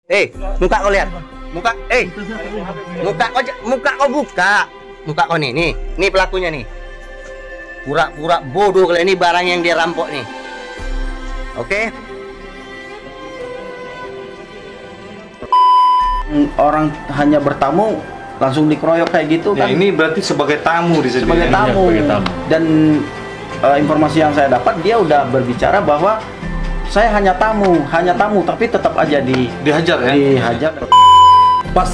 Muka kau lihat. Muka, muka kau buka. Muka kau nih pelakunya nih. Pura-pura bodoh kalau ini barang yang dia rampok nih. Oke? Orang hanya bertamu langsung dikeroyok kayak gitu ya, kan? Ini berarti sebagai tamu di sini. Sebagai tamu. Dan informasi yang saya dapat dia udah berbicara bahwa saya hanya tamu, tapi tetap aja dihajar ya. Dihajar. Pas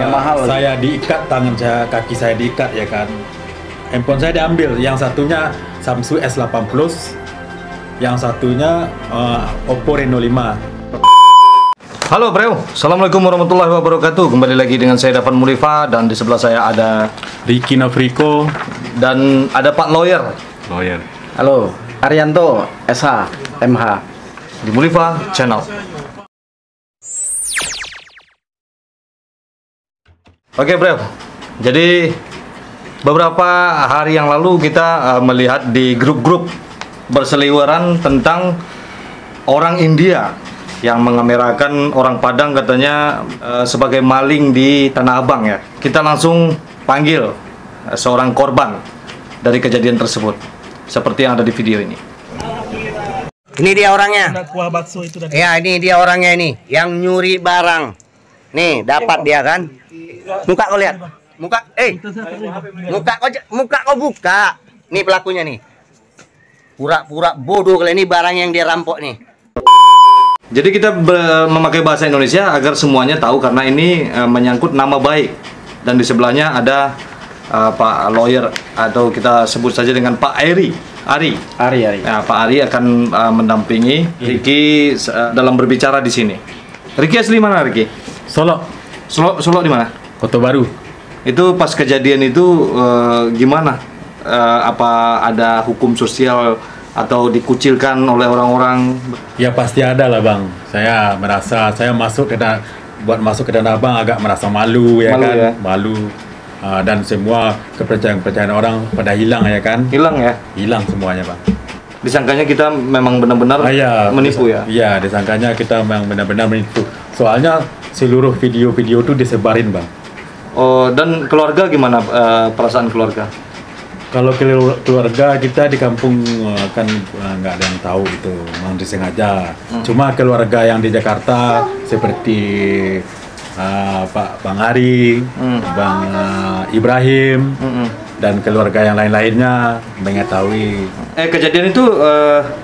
mahal saya diikat, tangan saya, kaki saya diikat ya kan. Handphone saya diambil, yang satunya Samsung S8 Plus, yang satunya Oppo Reno 5. Halo bro, assalamualaikum warahmatullahi wabarakatuh. Kembali lagi dengan saya Davan Mulifa dan di sebelah saya ada Ricky Nofriko dan ada Pak Lawyer. Halo, Arianto SH MH Di Mulifa Channel. Oke bro, jadi beberapa hari yang lalu kita melihat di grup-grup berseliweran tentang orang India yang mengamerakan orang Padang katanya sebagai maling di Tanah Abang ya. Kita langsung panggil seorang korban dari kejadian tersebut, seperti yang ada di video ini. Ini dia orangnya. Kuah bakso itu Ya, ini dia orangnya ini, yang nyuri barang. Nih, dapat dia kan? Muka kau lihat. Muka kau buka. Nih pelakunya nih. Pura-pura bodoh kalau ini barang yang dia rampok nih. Jadi kita memakai bahasa Indonesia agar semuanya tahu karena ini menyangkut nama baik. Dan di sebelahnya ada Pak Lawyer atau kita sebut saja dengan Pak Ari. Nah, Pak Ari akan mendampingi Ricky dalam berbicara di sini. Ricky asli mana Ricky? Solo di mana? Kota Baru. Itu pas kejadian itu gimana? Apa ada hukum sosial atau dikucilkan oleh orang-orang? Ya pasti ada lah bang. Saya merasa saya masuk ke Tanah Abang agak merasa malu ya kan. Ya? Malu. Dan semua kepercayaan orang pada hilang ya kan. Hilang semuanya bang. Disangkanya kita memang benar-benar menipu ya? Iya, disangkanya kita memang benar-benar menipu. Soalnya seluruh video-video itu disebarin bang. Oh, dan keluarga gimana perasaan keluarga? Kalau keluarga kita di kampung kan nggak ada yang tahu itu, memang disengaja. Cuma keluarga yang di Jakarta seperti Pak Bang Ari, Bang Ibrahim, dan keluarga yang lain-lainnya mengetahui. Kejadian itu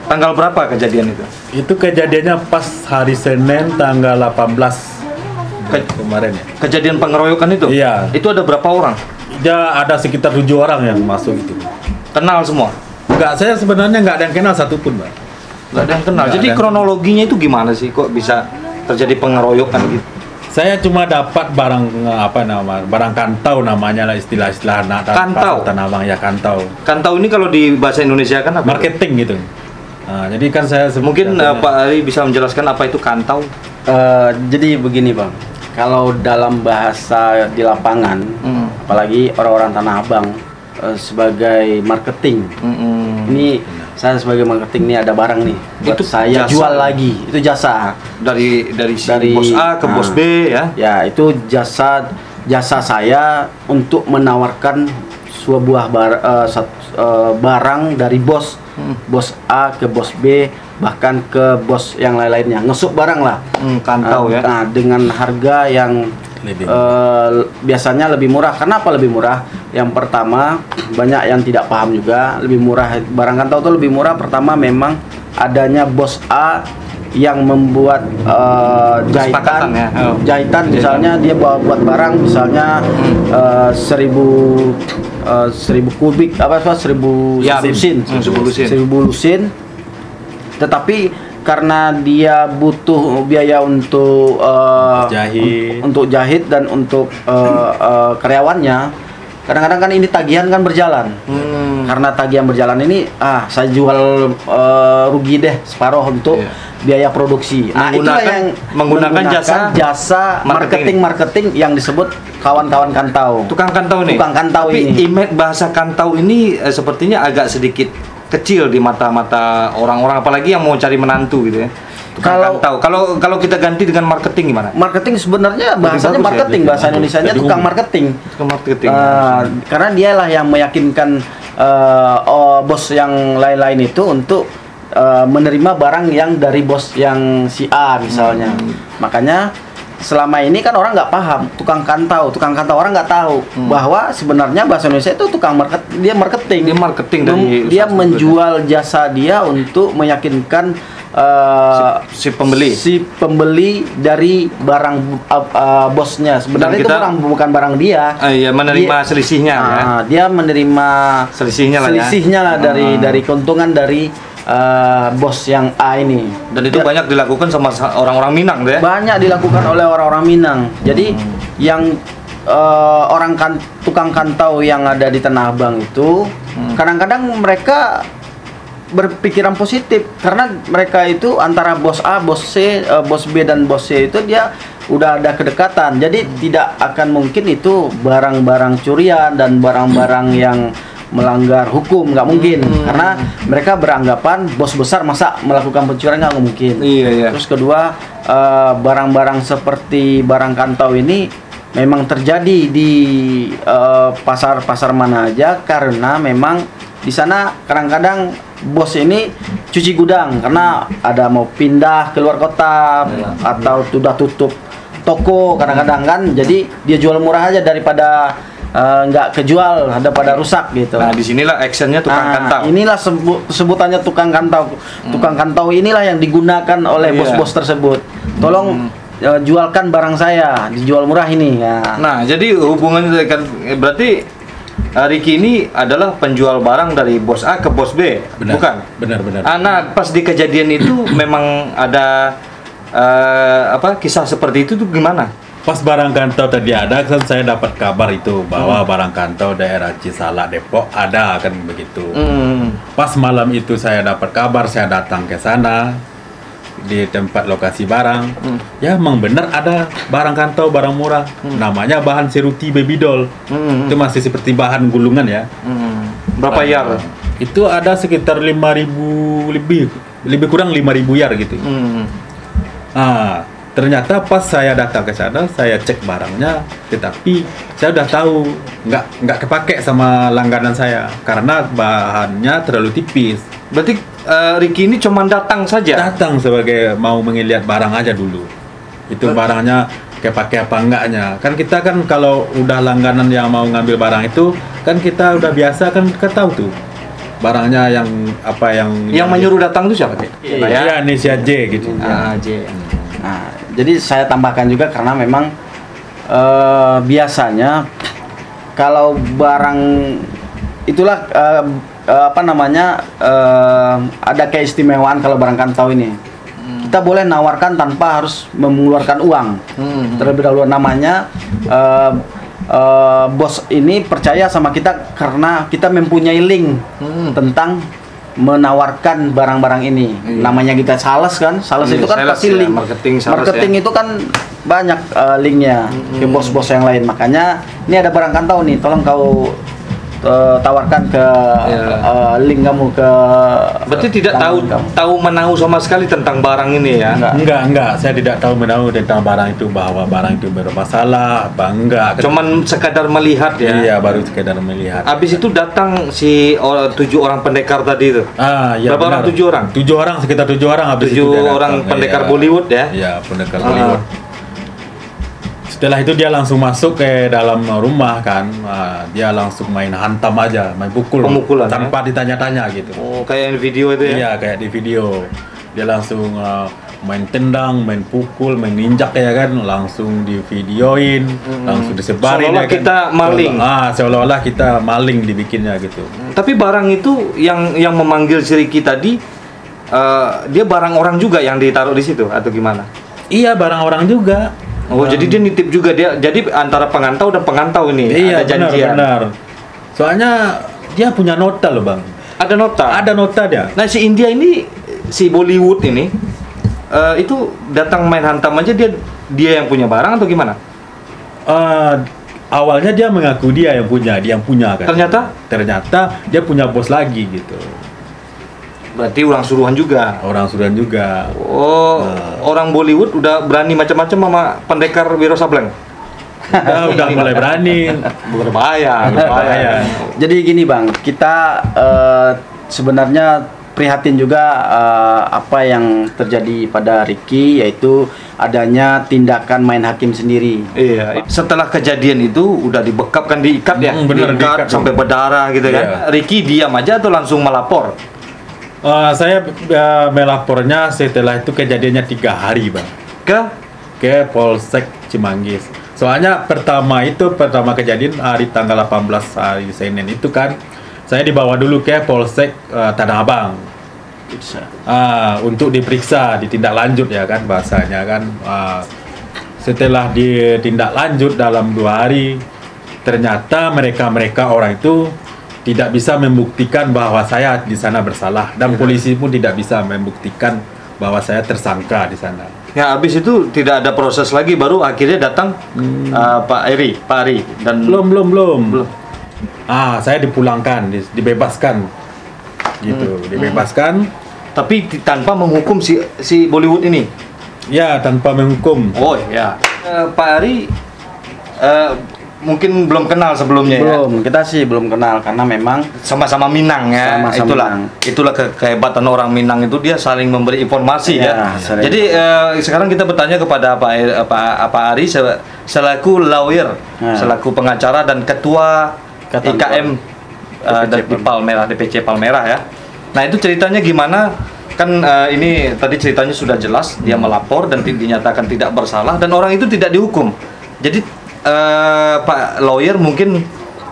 tanggal berapa kejadian itu? Itu kejadiannya pas hari Senin tanggal 18 kemarin ya. Kejadian pengeroyokan itu? Iya. Itu ada berapa orang? Ya ada sekitar 7 orang yang masuk itu. Kenal semua? Enggak, saya sebenarnya nggak ada yang kenal satupun, Mbak. Nggak ada yang kenal. Jadi kronologinya itu gimana sih? Kok bisa terjadi pengeroyokan gitu? Saya cuma dapat barang barang kantau namanya lah, istilah-istilah anak Tanah Abang ya, kantau. Kantau ini kalau di bahasa Indonesia kan apa? Marketing gitu. Nah, jadi kan saya mungkin Pak Ari bisa menjelaskan apa itu kantau? Jadi begini bang, kalau dalam bahasa di lapangan, apalagi orang-orang Tanah Abang sebagai marketing, ini saya sebagai marketing ini ada barang nih, buat itu saya jasa. Jual lagi, itu jasa dari bos A ke bos B ya? Ya, itu jasa saya untuk menawarkan sebuah barang dari bos A ke bos B, bahkan ke bos yang lain-lainnya, ngesuk barang lah. Kantau ya. Nah, dengan harga yang biasanya lebih murah. Kenapa lebih murah? Yang pertama, banyak yang tidak paham juga, lebih murah barang kantau itu lebih murah. Pertama, memang adanya bos A yang membuat jahitan misalnya dia buat barang misalnya 1000 kubik 1000 lusin, tetapi karena dia butuh biaya untuk jahit dan untuk karyawannya, kadang-kadang kan ini tagihan kan berjalan. Karena tagihan berjalan ini saya jual rugi deh separuh untuk biaya produksi. Nah, itulah yang menggunakan jasa marketing yang disebut kawan-kawan kantau. Tukang kantau nih. Tapi image bahasa kantau ini sepertinya agak sedikit kecil di mata-mata orang-orang, apalagi yang mau cari menantu gitu ya. Tukang kantau. Kalau kita ganti dengan marketing gimana? Marketing sebenarnya bahasanya bagus ya, marketing, jadi bahasa Indonesianya jadi tukang marketing. Tukang marketing. Karena dialah yang meyakinkan bos yang lain-lain itu untuk menerima barang yang dari bos yang si A misalnya. Makanya selama ini kan orang nggak paham tukang kantau orang nggak tahu bahwa sebenarnya bahasa Indonesia itu tukang marketing. Dia marketing dari dia menjual jasa dia untuk meyakinkan si pembeli dari barang bosnya. Sebenarnya itu bukan barang dia. Iya, menerima selisihnya ya. Dia menerima selisihnya lah dari keuntungan dari bos yang A ini. Dan itu banyak dilakukan sama orang-orang Minang deh. Banyak dilakukan oleh orang-orang Minang. Jadi yang tukang kantau yang ada di Tanah Abang itu kadang-kadang mereka berpikiran positif karena mereka itu antara bos A, bos C, bos B dan bos C itu dia udah ada kedekatan. Jadi tidak akan mungkin itu barang-barang curian dan barang-barang yang melanggar hukum, nggak mungkin karena mereka beranggapan bos besar masa melakukan pencurian, nggak mungkin. Iya. Terus kedua, barang-barang seperti barang kantau ini memang terjadi di pasar-pasar mana aja karena memang di sana kadang-kadang bos ini cuci gudang karena ada mau pindah ke luar kota atau sudah tutup toko kadang-kadang kan, jadi dia jual murah aja daripada nggak kejual, daripada rusak gitu. Nah, disinilah actionnya tukang kantau. Inilah sebutannya tukang kantau. Tukang kantau inilah yang digunakan oleh bos-bos tersebut. Tolong jualkan barang saya, dijual murah ini. Ya. Nah, jadi hubungannya kan berarti Ricky ini adalah penjual barang dari bos A ke bos B, bukan? Benar. Nah, pas di kejadian itu memang ada kisah seperti itu tuh gimana? Pas barang kantau tadi ada, kan saya dapat kabar itu bahwa barang kantau daerah Cisalak Depok ada kan begitu. Pas malam itu saya dapat kabar, saya datang ke sana di tempat lokasi barang. Ya memang benar ada barang kantau, barang murah. Namanya bahan seruti baby doll. Itu masih seperti bahan gulungan ya. Berapa yar? Itu ada sekitar 5.000 lebih kurang 5.000 yar gitu. Ternyata pas saya datang ke sana, saya cek barangnya, tetapi saya udah tahu nggak kepake sama langganan saya karena bahannya terlalu tipis. Berarti Ricky ini cuma datang saja? Datang sebagai mau melihat barang aja dulu. Itu barangnya kepake apa enggaknya. Kan kita kan kalau udah langganan yang mau ngambil barang itu, kan kita udah biasa kan tahu tuh barangnya yang apa yang menyuruh datang itu siapa? Iya, Inisial J gitu. J. Nah, jadi saya tambahkan juga karena memang biasanya kalau barang itulah ada keistimewaan kalau barang kantau ini. Kita boleh nawarkan tanpa harus mengeluarkan uang. Terlebih dahulu namanya bos ini percaya sama kita karena kita mempunyai link tentang menawarkan barang-barang ini. Namanya kita sales kan, sales itu kan pasti link. Marketing itu kan banyak linknya ke bos-bos yang lain. Makanya ini ada barang kantau nih, tolong kau tawarkan ke link kamu ke. Berarti tidak tahu menahu sama sekali tentang barang ini ya? Enggak. Saya tidak tahu menahu tentang barang itu, bahwa barang itu bermasalah, enggak. Cuman sekadar melihat ya? Iya, baru sekadar melihat. Habis itu datang si 7 orang pendekar tadi itu? Iya, berapa orang? 7 orang? 7 orang, sekitar 7 orang. Habis 7 orang pendekar Bollywood ya? Iya, pendekar Bollywood. Setelah itu dia langsung masuk ke dalam rumah kan, dia langsung main hantam aja, main pemukulan tanpa ditanya-tanya gitu. Oh, kayak di video itu ya? Iya, kayak di video. Dia langsung main tendang, main pukul, main ninjak ya kan, langsung di videoin, langsung disebarin. Seolah-olah ya kan. kita maling. Seolah-olah kita maling dibikinnya gitu. Tapi barang itu yang memanggil si Ricky tadi, dia barang orang juga yang ditaruh di situ atau gimana? Iya, barang orang juga. Oh, jadi dia nitip juga, jadi antara pengantau dan pengantau ini iya, ada janjian. Benar. Soalnya dia punya nota loh, Bang. Ada nota. Ada nota dia. Nah, si India ini, si Bollywood ini itu datang main hantam aja, dia yang punya barang atau gimana? Awalnya dia mengaku dia yang punya kan. Ternyata dia punya bos lagi gitu. Berarti orang suruhan juga. Orang Sudan juga. Oh, orang Bollywood udah berani macam-macam sama pendekar Wiro Sableng. Udah mulai berani. Berbahaya, berbahaya. Jadi gini Bang, kita sebenarnya prihatin juga apa yang terjadi pada Ricky, yaitu adanya tindakan main hakim sendiri. Iya. Setelah kejadian itu udah dibekap kan, diikat ya, Bener, diikat sampai berdarah gitu kan. Iya. Ricky diam aja atau langsung melapor? Saya melapornya setelah itu kejadiannya 3 hari Bang, ke Polsek Cimanggis. Soalnya pertama kejadian hari tanggal 18 hari Senin itu kan, saya dibawa dulu ke Polsek Tanah Abang untuk diperiksa, ditindak lanjut ya kan bahasanya kan. Setelah ditindak lanjut dalam 2 hari, ternyata mereka orang itu tidak bisa membuktikan bahwa saya di sana bersalah, dan polisi pun tidak bisa membuktikan bahwa saya tersangka di sana. Ya, habis itu tidak ada proses lagi, baru akhirnya datang Pak Ari dan Belum. Saya dipulangkan, dibebaskan, gitu, dibebaskan. tapi tanpa menghukum si Bollywood ini. Ya, tanpa menghukum. Oh ya. Pak Ari mungkin belum kenal sebelumnya ya. Belum, kita sih belum kenal karena memang Sama-sama Minang ya. Sama-sama Itulah kehebatan orang Minang itu, dia saling memberi informasi ya. saling. Jadi sekarang kita bertanya kepada Pak Ari selaku lawyer, selaku pengacara dan ketua IKM dari Palmerah, DPC Palmerah ya. Nah, itu ceritanya gimana? Kan ini tadi ceritanya sudah jelas, dia melapor dan dinyatakan tidak bersalah dan orang itu tidak dihukum. Jadi Pak lawyer mungkin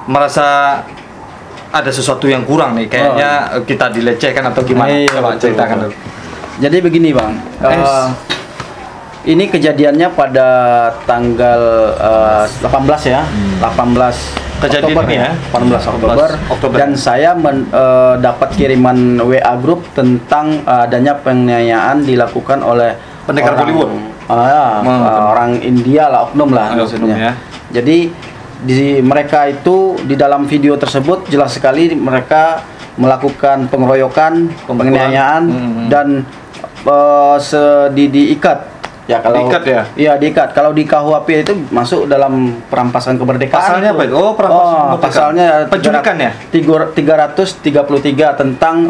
merasa ada sesuatu yang kurang nih, kayaknya kita dilecehkan atau gimana? Iya, Coba betul. ceritakan dulu. Jadi begini Bang, ini kejadiannya pada tanggal 18 ya, 18 Kejadian Oktober ini ya? 18 Oktober. Dan saya dapat kiriman WA grup tentang adanya penganiayaan dilakukan oleh Pendekar Bollywood. Orang India lah, oknum lah maksudnya. Oknum, ya. Jadi mereka itu di dalam video tersebut jelas sekali mereka melakukan pengeroyokan, penganiayaan dan diikat. Ya kalau Diikat ya? Iya, diikat. Kalau di KUHP itu masuk dalam perampasan kemerdekaan. Pasalnya apa itu? Oh, perampasan kemerdekaan. Pasalnya penculikan ya? 333 tentang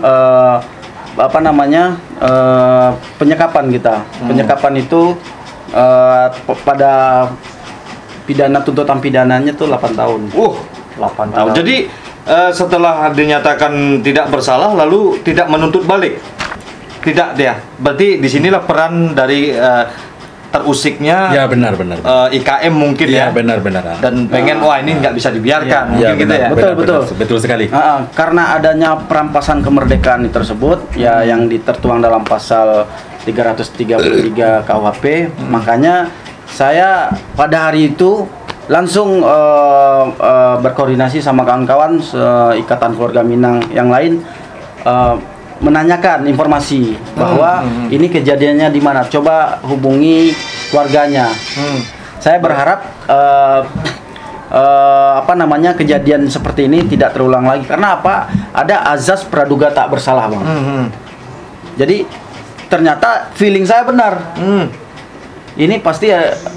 penyekapan kita. Penyekapan itu pada tuntutan pidananya tuh 8 tahun. 8 tahun. Jadi setelah dinyatakan tidak bersalah lalu tidak menuntut balik. Tidak dia. Berarti disinilah peran dari terusiknya. Ya, benar. IKM mungkin ya. Benar. Dan pengen wah ini nggak bisa dibiarkan. Ya, Mungkin gitu ya. Betul sekali. Karena adanya perampasan kemerdekaan tersebut ya, yang tertuang dalam pasal 333 KUHP, makanya saya pada hari itu langsung berkoordinasi sama kawan-kawan Ikatan Keluarga Minang yang lain, menanyakan informasi bahwa ini kejadiannya di mana, coba hubungi keluarganya. Saya berharap kejadian seperti ini tidak terulang lagi, karena apa, ada azas praduga tak bersalah Bang. Jadi ternyata feeling saya benar. Ini pasti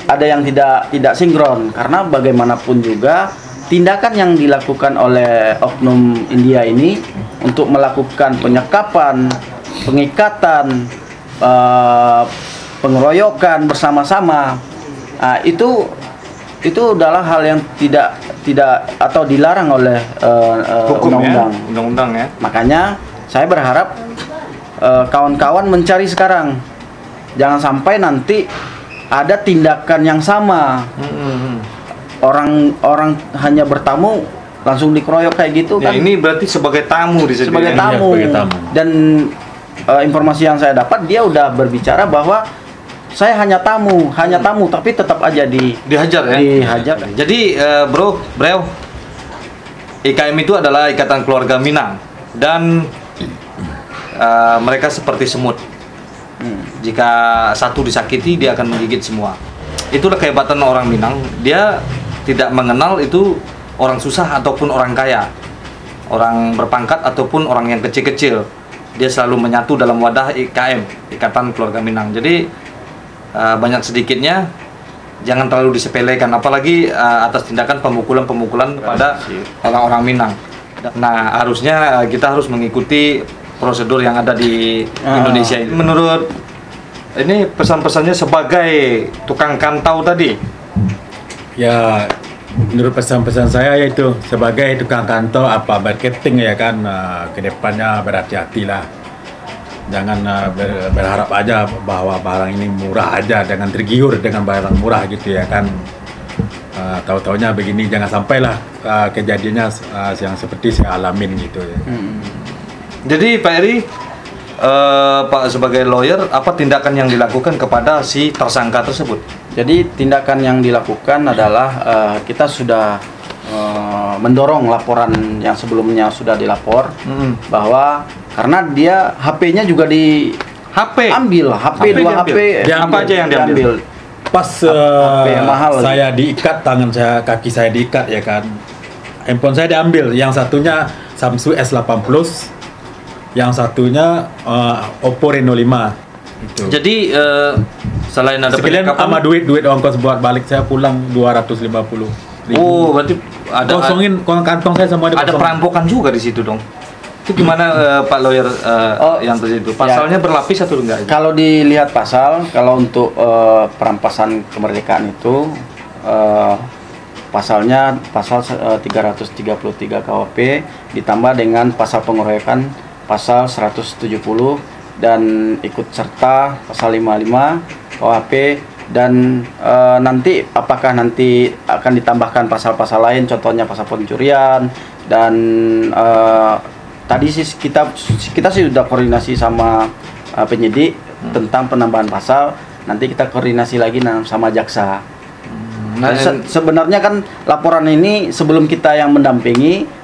ada yang tidak sinkron, karena bagaimanapun juga tindakan yang dilakukan oleh oknum India ini untuk melakukan penyekapan, pengikatan, pengeroyokan bersama-sama, itu adalah hal yang tidak atau dilarang oleh undang-undang ya. Makanya saya berharap kawan-kawan mencari sekarang, jangan sampai nanti ada tindakan yang sama. Orang hanya bertamu langsung dikeroyok kayak gitu kan. Ini berarti sebagai tamu di sini. Sebagai tamu. Dan informasi yang saya dapat, dia udah berbicara bahwa saya hanya tamu, tapi tetap aja dihajar ya. Dihajar. Jadi bro, IKM itu adalah Ikatan Keluarga Minang dan mereka seperti semut. Jika satu disakiti, dia akan menggigit semua. Itulah kehebatan orang Minang. Dia tidak mengenal itu orang susah ataupun orang kaya, orang berpangkat ataupun orang yang kecil-kecil. dia selalu menyatu dalam wadah IKM, Ikatan Keluarga Minang. Jadi banyak sedikitnya jangan terlalu disepelekan, apalagi atas tindakan pemukulan-pemukulan pada orang-orang Minang. Nah, harusnya kita harus mengikuti prosedur yang ada di Indonesia ini. Menurut ini pesan-pesannya sebagai tukang kantau tadi. Ya, menurut pesan-pesan saya yaitu sebagai tukang kantau apa marketing ya kan, kedepannya berhati-hatilah. Jangan berharap aja bahwa barang ini murah aja, dengan tergiur dengan barang murah gitu ya kan. Tahu-taunya begini, jangan sampailah kejadiannya yang seperti saya alamin gitu ya. Jadi Pak Eri, Pak sebagai lawyer, apa tindakan yang dilakukan kepada si tersangka tersebut? Jadi tindakan yang dilakukan adalah kita sudah mendorong laporan yang sebelumnya sudah dilapor bahwa karena dia HP-nya juga diambil, HP dua HP, apa aja yang diambil? Pas mahal saya diikat, tangan saya, kaki saya diikat ya kan, handphone saya diambil. Yang satunya Samsung S8 Plus, yang satunya Oppo Reno 5 itu. Jadi selain ada sekalian penyekapan, sama duit ongkos buat balik saya pulang 250.000. oh berarti ada kosongin kantong saya semua ada perampokan juga di situ dong. Itu gimana Pak lawyer yang terjadi itu? Pasalnya berlapis atau enggak? Kalau dilihat pasal, kalau untuk perampasan kemerdekaan itu pasalnya pasal 333 KUHP ditambah dengan pasal pengeroyokan pasal 170 dan ikut serta pasal 55 KUHP, dan nanti apakah nanti akan ditambahkan pasal-pasal lain, contohnya pasal pencurian, dan tadi sih kita sih sudah koordinasi sama penyidik tentang penambahan pasal. Nanti kita koordinasi lagi sama jaksa. Sebenarnya kan laporan ini sebelum kita yang mendampingi,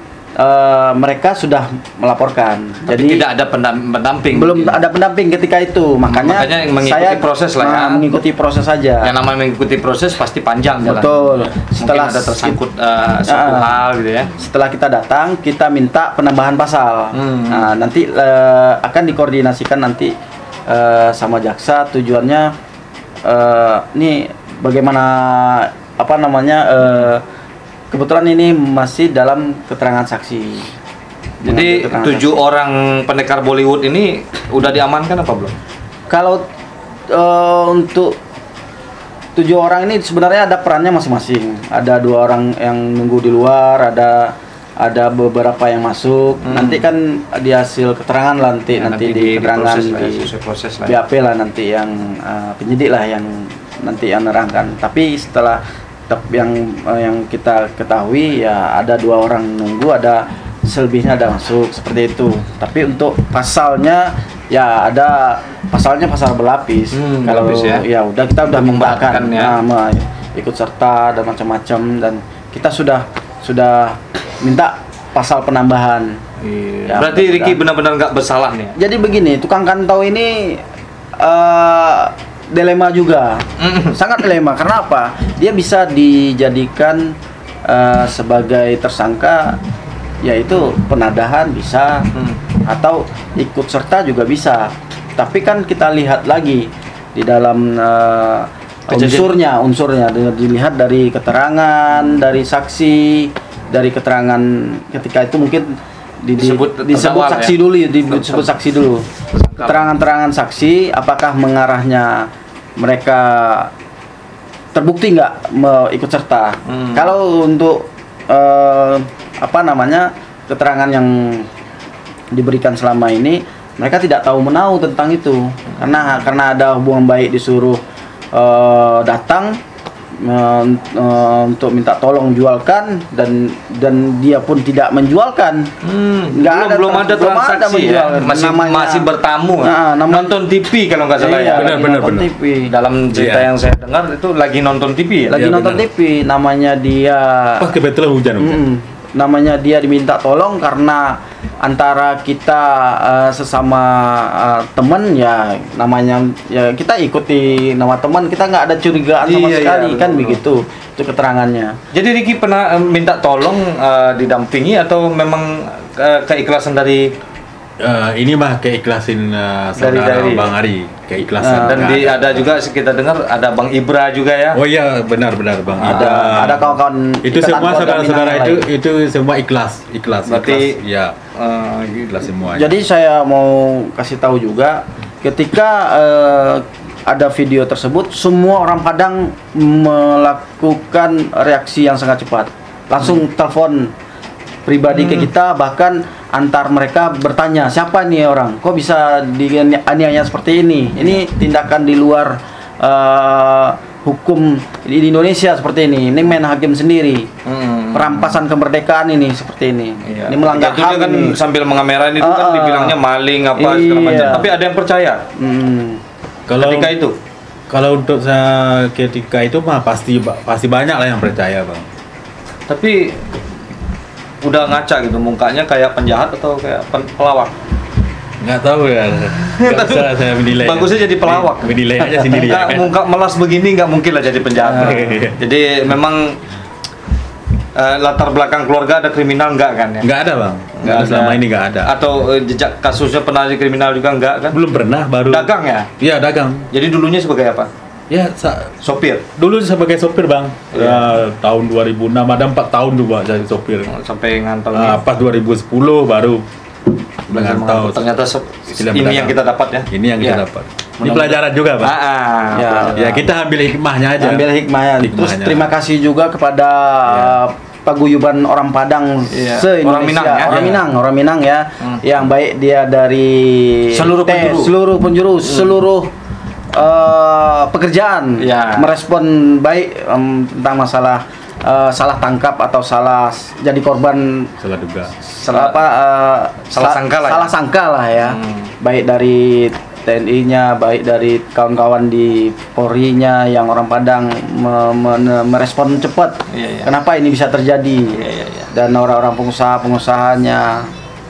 mereka sudah melaporkan. Tapi jadi tidak ada pendamping. Belum ada pendamping ketika itu. Makanya mengikuti saya proses lah ya. Mengikuti proses saja. Yang namanya mengikuti proses pasti panjang jalan. Betul. Setelah ada tersangkut suatu hal gitu ya. Setelah kita datang, kita minta penambahan pasal. Nah, nanti akan dikoordinasikan nanti sama jaksa. Tujuannya nih bagaimana kebetulan ini masih dalam keterangan saksi. Jadi 7 orang pendekar Bollywood ini udah diamankan apa belum? Kalau untuk 7 orang ini sebenarnya ada perannya masing-masing. Ada 2 orang yang nunggu di luar, ada beberapa yang masuk. Nanti kan di hasil keterangan lah, nanti di keterangan di proses lah. BAP lah nanti yang penyidik lah yang nanti yang nerangkan. Tapi setelah yang kita ketahui ya ada 2 orang nunggu, ada selebihnya ada masuk seperti itu. Tapi untuk pasalnya ya ada pasalnya pasal berlapis. Kalau ya udah kita udah membatalkan ya, ikut serta dan macam-macam, dan kita sudah minta pasal penambahan. Ya, berarti Ricky benar-benar nggak bersalah nih. Jadi begini, tukang kantau ini dilema juga, sangat dilema. Karena apa? Dia bisa dijadikan sebagai tersangka, yaitu penadahan bisa, atau ikut serta juga bisa. Tapi kan kita lihat lagi di dalam unsurnya dilihat dari keterangan dari saksi, dari keterangan ketika itu mungkin disebut saksi dulu, disebut saksi dulu. Keterangan saksi apakah mengarahnya mereka terbukti nggak ikut serta. Kalau untuk keterangan yang diberikan selama ini, mereka tidak tahu menahu tentang itu, karena ada hubungan baik, disuruh datang untuk minta tolong jualkan, dan dia pun tidak menjualkan. Belum ada transaksi ya? Masih bertamu, nonton TV kalau nggak salah ya. Benar. TV. Dalam cerita yang saya dengar itu lagi nonton TV ya. Nonton TV, namanya dia. Pas kebetulan hujan. Namanya dia diminta tolong karena antara kita sesama teman ya, namanya ya kita ikuti nama teman, kita nggak ada curigaan sama sekali kan, begitu itu keterangannya. Jadi Ricky pernah minta tolong didampingi atau memang keikhlasan dari Ini mah keikhlasin saudara Dari- Bang Ari, keikhlasan. Dan Nggak ada juga kita dengar ada Bang Ibra juga ya. Oh iya, benar Bang. Ada kawan-kawan Itu ikatan semua keluarga saudara-saudara Minang lain. itu semua ikhlas. Berarti- ikhlas. Ya, ikhlas semuanya. Jadi saya mau kasih tahu juga, ketika ada video tersebut, semua orang Padang melakukan reaksi yang sangat cepat. Langsung telepon pribadi ke kita, bahkan antar mereka bertanya, siapa nih orang? Kok bisa dianiaya seperti ini? Ini tindakan di luar hukum di Indonesia seperti ini. Ini main hakim sendiri. Perampasan kemerdekaan ini seperti ini. Iya. Ini melanggar Jatuhnya HAM kan ini. sambil mengameran itu kan dibilangnya maling apa segala Iya. macam. Tapi ada yang percaya ketika itu. Kalau untuk saya ketika itu mah pasti banyak lah yang percaya, Bang. Tapi udah ngaca gitu mukanya kayak penjahat atau kayak pelawak. Nggak tahu ya. Nggak bisa saya menilai. Bagusnya jadi pelawak. Menilai aja sendiri. Muka, ya. muka melas begini nggak mungkin lah jadi penjahat. Jadi memang latar belakang keluarga ada kriminal nggak kan ya? Nggak ada, Bang. Nggak ada, selama ini nggak ada. Atau jejak kasusnya pernah di kriminal juga nggak kan? Belum pernah, baru. Dagang ya? Iya, dagang. Jadi dulunya sebagai apa? Ya, Sopir. dulu sebagai sopir, Bang. Iya. Tahun 2006 ada 4 tahun tuh, Bang, jadi sopir. Sampai ngantong. Pas 2010 baru mengantau. Ternyata Istilah ini berdagang. yang kita dapat ya. Ini yang Iya. kita dapat. Ini pelajaran juga, Bang. Ya. Ya, kita ambil hikmahnya aja. Ambil hikmahnya. Terus Hikmahnya. terima kasih juga kepada paguyuban orang Padang Iya. se-Indonesia. Orang Minang ya? Orang Minang ya. Yang baik dia dari Seluruh penjuru. seluruh penjuru, seluruh pekerjaan Iya. merespon baik tentang masalah salah tangkap atau salah jadi korban Salah duga. salah apa Salah sangka lah ya. salah sangka lah ya. Baik dari TNI-nya, baik dari kawan-kawan di Polri-nya yang orang Padang merespon cepat. Iya, iya. Kenapa ini bisa terjadi? Iya, iya. Dan orang-orang pengusahanya.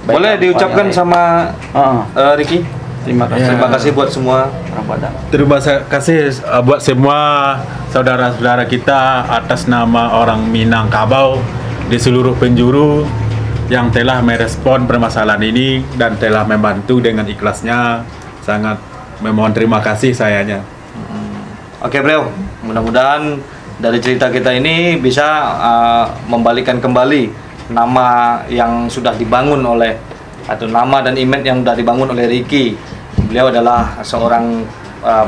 baik Boleh kawan-kawannya diucapkan lain. sama Heeh. Ricky. Terima kasih. Terima kasih buat semua. orang Padang. Terima kasih buat semua saudara-saudara kita atas nama orang Minangkabau di seluruh penjuru yang telah merespon permasalahan ini dan telah membantu dengan ikhlasnya. Sangat memohon terima kasih sayanya. Oke, Bro. Mudah-mudahan dari cerita kita ini bisa membalikkan kembali nama yang sudah dibangun oleh atau nama dan image yang sudah dibangun oleh Ricky. Beliau adalah seorang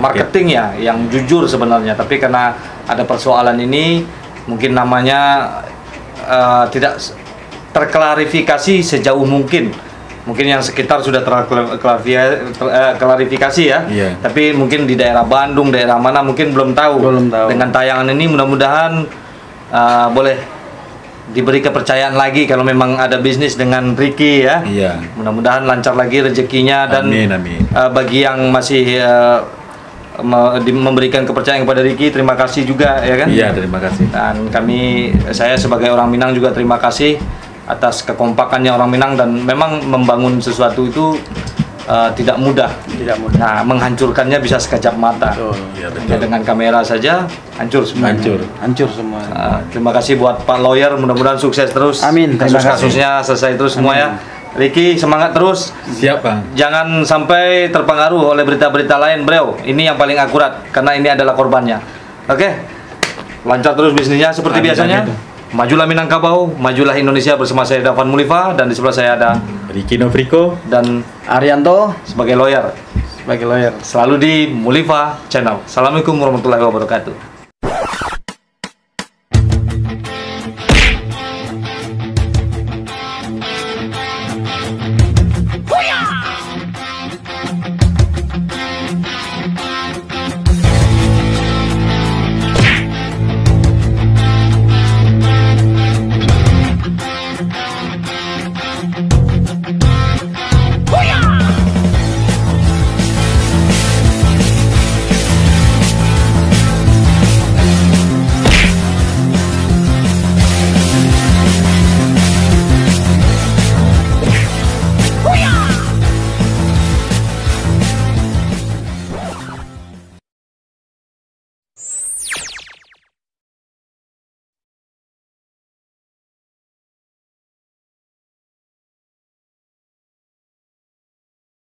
marketing ya yang jujur sebenarnya, tapi karena ada persoalan ini mungkin namanya tidak terklarifikasi sejauh mungkin. Mungkin yang sekitar sudah terklarifikasi ya. Iya. Tapi mungkin di daerah Bandung, daerah mana mungkin belum tahu. Belum tahu. Dengan tayangan ini mudah-mudahan boleh diberi kepercayaan lagi kalau memang ada bisnis dengan Ricky ya. Iya. Mudah-mudahan lancar lagi rezekinya dan Amin, amin. bagi yang masih memberikan kepercayaan kepada Ricky, terima kasih juga ya kan. Iya, terima kasih. Dan saya sebagai orang Minang juga terima kasih atas kekompakannya orang Minang, dan memang membangun sesuatu itu tidak mudah. Tidak mudah. Nah, menghancurkannya bisa sekejap mata. Iya, Hanya betul. dengan kamera saja hancur semua. Hancur. semua. Terima kasih buat Pak Lawyer, mudah-mudahan sukses terus. Amin, terima kasih. Kasus-kasusnya selesai terus semua ya. Ricky, semangat terus. Siap, Bang. Jangan sampai terpengaruh oleh berita-berita lain, bro. Ini yang paling akurat karena ini adalah korbannya. Oke, lancar terus bisnisnya seperti Amin, biasanya. amin. Majulah Minangkabau, majulah Indonesia, bersama saya Dafan Mulifa, dan di sebelah saya ada Ricky Novriko. dan Arianto sebagai lawyer sebagai lawyer. selalu di Mulifa Channel. Assalamualaikum warahmatullahi wabarakatuh.